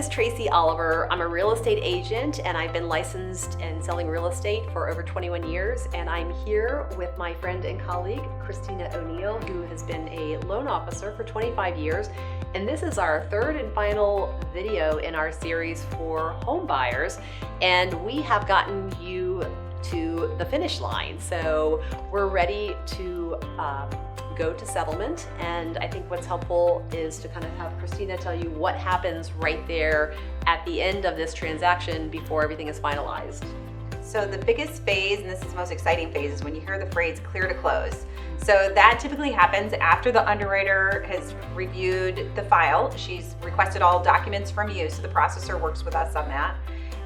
is Tracy Oliver. I'm a real estate agent and I've been licensed and selling real estate for over 21 years. And I'm here with my friend and colleague, Christina O'Neill, who has been a loan officer for 25 years. And this is our third and final video in our series for home buyers. And we have gotten you to the finish line. So we're ready to go to settlement, and I think what's helpful is to kind of have Christina tell you what happens right there at the end of this transaction before everything is finalized. So the biggest phase, and this is the most exciting phase, is when you hear the phrase clear to close. So that typically happens after the underwriter has reviewed the file. She's requested all documents from you, so the processor works with us on that.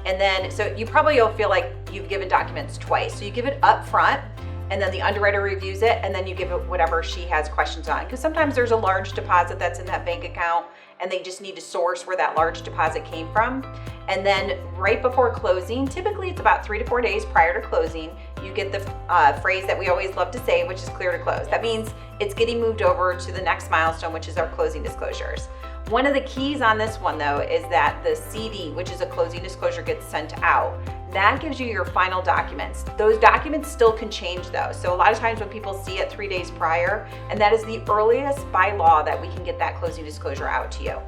And then, so you probably will feel like you've given documents twice. So you give it up front, and then the underwriter reviews it, and then you give it whatever she has questions on. Because sometimes there's a large deposit that's in that bank account, and they just need to source where that large deposit came from. And then right before closing, typically it's about 3 to 4 days prior to closing, you get the phrase that we always love to say, which is clear to close. That means it's getting moved over to the next milestone, which is our closing disclosures. One of the keys on this one though is that the CD, which is a closing disclosure, gets sent out. That gives you your final documents. Those documents still can change though. So a lot of times when people see it 3 days prior, and that is the earliest by law that we can get that closing disclosure out to you.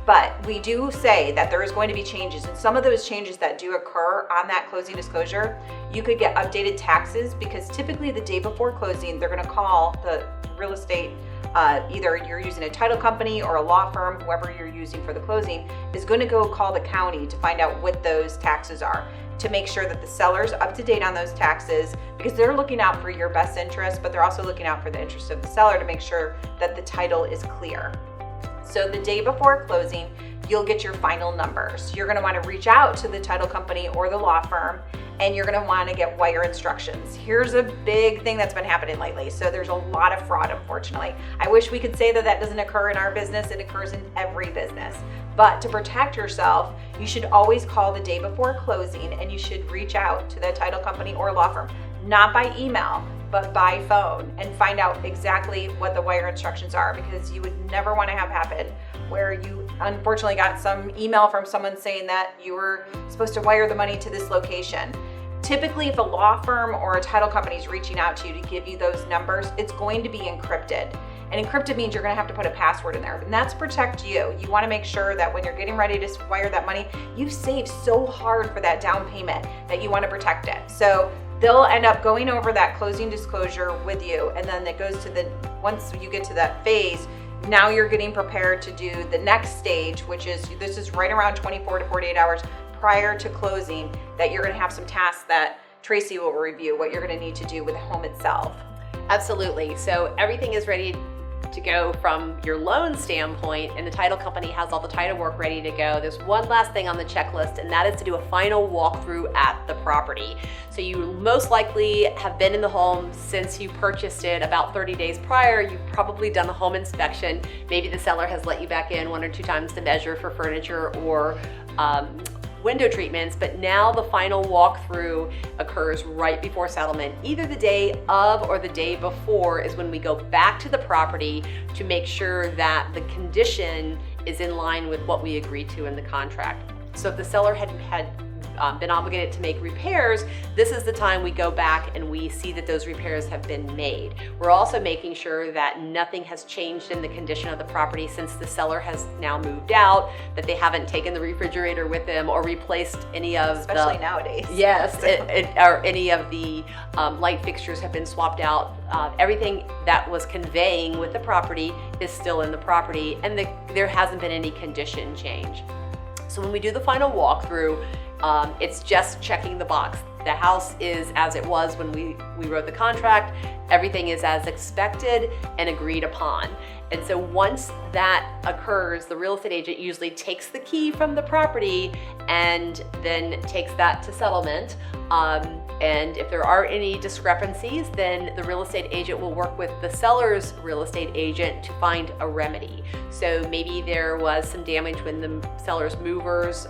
But we do say that there is going to be changes, and some of those changes that do occur on that closing disclosure, you could get updated taxes, because typically the day before closing, they're gonna call the real estate, either you're using a title company or a law firm, whoever you're using for the closing, is gonna go call the county to find out what those taxes are, to make sure that the seller's up to date on those taxes, because they're looking out for your best interest, but they're also looking out for the interest of the seller to make sure that the title is clear. So the day before closing, you'll get your final numbers. You're gonna wanna reach out to the title company or the law firm, and you're gonna wanna get wire instructions. Here's a big thing that's been happening lately. So there's a lot of fraud, unfortunately. I wish we could say that that doesn't occur in our business. It occurs in every business. But to protect yourself, you should always call the day before closing, and you should reach out to the title company or law firm, not by email, but by phone, and find out exactly what the wire instructions are, because you would never wanna have happen where you unfortunately got some email from someone saying that you were supposed to wire the money to this location. Typically, if a law firm or a title company is reaching out to you to give you those numbers, it's going to be encrypted. And encrypted means you're gonna have to put a password in there, and that's to protect you. You wanna make sure that when you're getting ready to wire that money, you've saved so hard for that down payment that you wanna protect it. So they'll end up going over that closing disclosure with you, and then it goes to once you get to that phase, now you're getting prepared to do the next stage, which is, this is right around 24 to 48 hours prior to closing, that you're gonna have some tasks that Tracy will review, what you're gonna need to do with the home itself. Absolutely. So everything is ready to go from your loan standpoint, and the title company has all the title work ready to go. There's one last thing on the checklist, and that is to do a final walkthrough at the property. So you most likely have been in the home since you purchased it about 30 days prior. You've probably done a home inspection. Maybe the seller has let you back in 1 or 2 times to measure for furniture or window treatments, but now the final walkthrough occurs right before settlement. Either the day of or the day before is when we go back to the property to make sure that the condition is in line with what we agreed to in the contract. So if the seller had been obligated to make repairs, this is the time we go back and we see that those repairs have been made. We're also making sure that nothing has changed in the condition of the property since the seller has now moved out, that they haven't taken the refrigerator with them or replaced any of especially nowadays. Yes, or any of the light fixtures have been swapped out. Everything that was conveying with the property is still in the property, and there hasn't been any condition change. So when we do the final walkthrough, it's just checking the box. The house is as it was when we wrote the contract. Everything is as expected and agreed upon. And so once that occurs, the real estate agent usually takes the key from the property and then takes that to settlement. And if there are any discrepancies, then the real estate agent will work with the seller's real estate agent to find a remedy. So maybe there was some damage when the seller's movers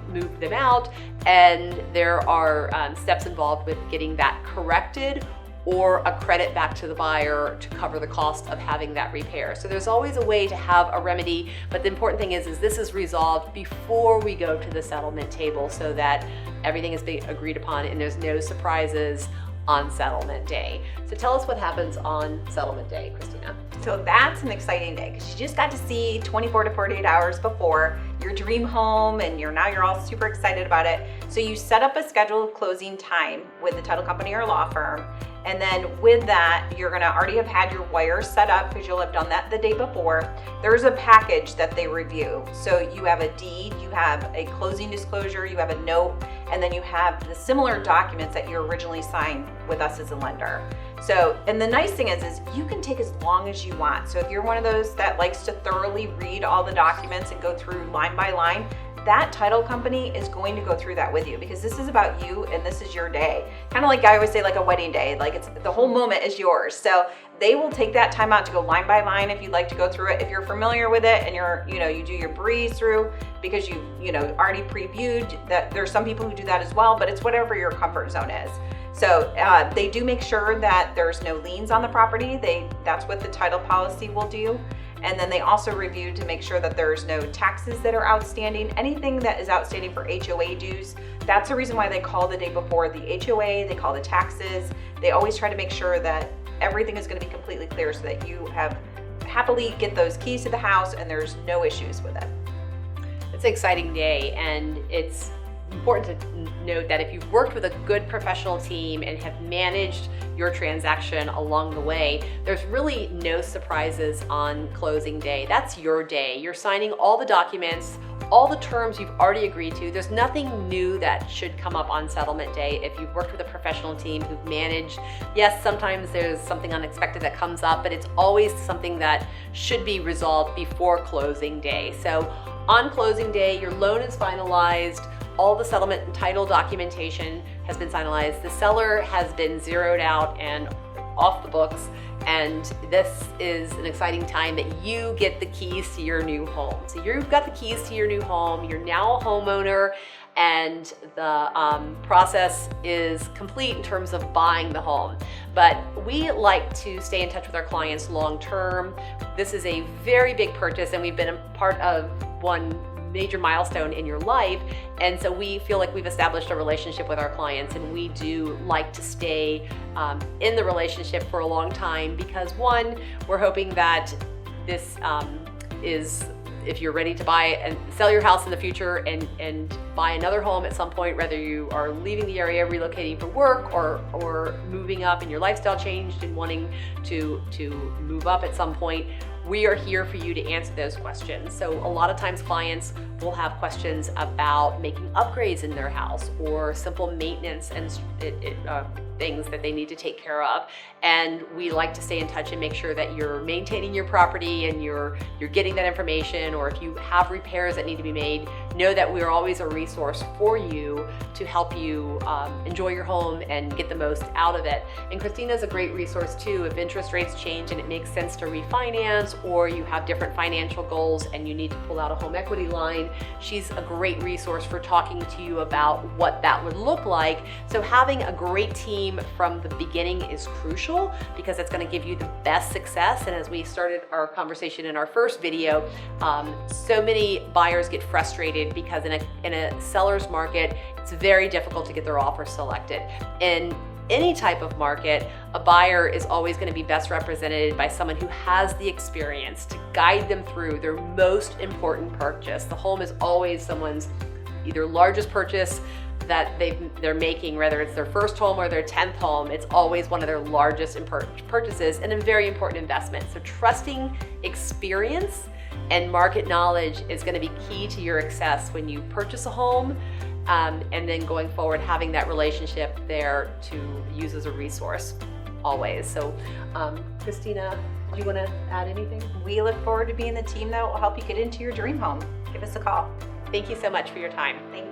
moved them out, and there are steps involved with getting that corrected, or a credit back to the buyer to cover the cost of having that repair. So there's always a way to have a remedy, but the important thing is this is resolved before we go to the settlement table so that everything is being agreed upon and there's no surprises on settlement day. So tell us what happens on settlement day, Christina. So that's an exciting day because you just got to see 24 to 48 hours before your dream home and you're all super excited about it. So you set up a scheduled closing time with the title company or law firm. And then with that, you're gonna already have had your wires set up because you'll have done that the day before. There's a package that they review. So you have a deed, you have a closing disclosure, you have a note, and then you have the similar documents that you originally signed with us as a lender. So, and the nice thing is you can take as long as you want. So if you're one of those that likes to thoroughly read all the documents and go through line by line, that title company is going to go through that with you because this is about you and this is your day. Kind of like I always say, like a wedding day, like it's the whole moment is yours. So they will take that time out to go line by line if you'd like to go through it. If you're familiar with it and you do your breeze through because you already previewed that. There's some people who do that as well, but it's whatever your comfort zone is. So they do make sure that there's no liens on the property. That's what the title policy will do. And then they also review to make sure that there's no taxes that are outstanding. Anything that is outstanding for HOA dues, that's the reason why they call the day before the HOA, they call the taxes. They always try to make sure that everything is gonna be completely clear so that you have happily get those keys to the house and there's no issues with it. It's an exciting day, and it's important to note that if you've worked with a good professional team and have managed your transaction along the way, there's really no surprises on closing day. That's your day. You're signing all the documents, all the terms you've already agreed to. There's nothing new that should come up on settlement day if you've worked with a professional team who've managed. Yes, sometimes there's something unexpected that comes up, but it's always something that should be resolved before closing day. So on closing day, your loan is finalized, all the settlement and title documentation has been finalized, the seller has been zeroed out and off the books, and this is an exciting time that you get the keys to your new home. So you've got the keys to your new home, you're now a homeowner, and the process is complete in terms of buying the home. But we like to stay in touch with our clients long term. This is a very big purchase, and we've been a part of one major milestone in your life, and so we feel like we've established a relationship with our clients, and we do like to stay in the relationship for a long time because one, we're hoping that this is, if you're ready to buy and sell your house in the future and buy another home at some point, whether you are leaving the area, relocating for work, or moving up and your lifestyle changed and wanting to move up at some point, we are here for you to answer those questions. So a lot of times clients will have questions about making upgrades in their house or simple maintenance and things that they need to take care of. And we like to stay in touch and make sure that you're maintaining your property and you're getting that information, or if you have repairs that need to be made, know that we're always a resource for you to help you enjoy your home and get the most out of it. And Christina's a great resource too if interest rates change and it makes sense to refinance, or you have different financial goals and you need to pull out a home equity line. She's a great resource for talking to you about what that would look like. So having a great team from the beginning is crucial because it's going to give you the best success. And as we started our conversation in our first video, so many buyers get frustrated because in a seller's market, it's very difficult to get their offer selected. In any type of market, a buyer is always going to be best represented by someone who has the experience to guide them through their most important purchase. The home is always someone's either largest purchase that they're making, whether it's their first home or their 10th home. It's always one of their largest purchases and a very important investment. So trusting experience and market knowledge is going to be key to your success when you purchase a home. And then going forward, having that relationship there to use as a resource always. So Christina, do you want to add anything? We look forward to being the team that will help you get into your dream home. Give us a call. Thank you so much for your time. Thank you.